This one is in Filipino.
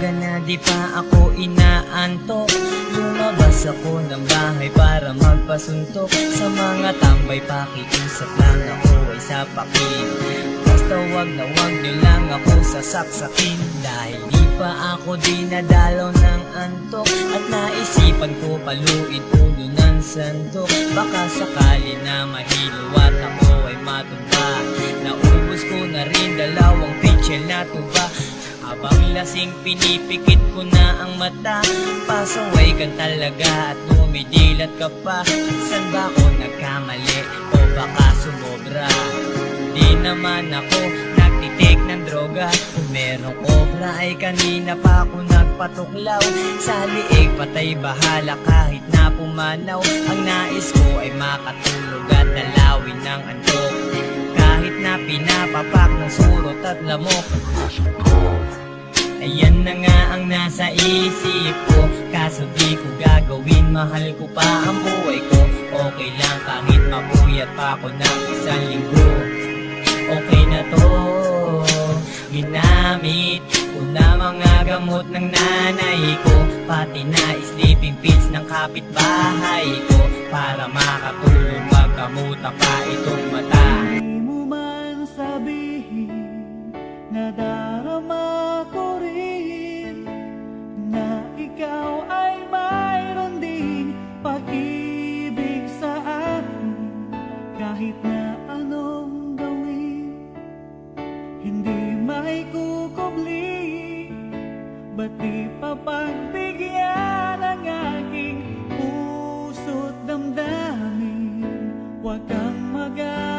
umaga na di pa ako inaantok. Lumabas ako ng bahay para magpasuntok. Sa mga tambay pakiusap lang ako ay sapakin. Basta wag na wag nyo lang ako sasaksakin. Dahil di pa ako dinadalaw ng antok. At naisipan ko paluin ulo ng sandok. Baka sakali na mahilo at ako ay matumba. Naubos ko na rin dalawang pitchel na tuba. Habang lasing pinipikit ko na ang mata. Pasaway ka talaga at dumidilat ka pa. Saan ba ako nagkamali o baka sumobra? Di naman ako nagtitik ng droga. Kung merong obra ay kanina pa ako nagpatuklaw. Sa liig patay bahala kahit na pumanaw. Ang nais ko ay makatulog at dalawin ng antok. Kahit na pinapapak ng surot at lamok. Ayan na nga ang nasa isip ko. Kaso di ko gagawin, mahal ko pa ang buhay ko. Okay lang kahit mapuyat pa ako ng isang linggo. Okay na to. Ginamit ko na mga gamot ng nanay ko. Pati na sleeping pills ng kapitbahay ko. Para makatulog magkamuta pa itong mata. Hindi mo man sabihin, nadarama ko rin na ikaw ay mayroon ding pag-ibig sa akin. Kahit na anong gawin, hindi maikukubli. Ba't di papagbigyan ang aking puso't damdamin? Huwag kang mag-alala.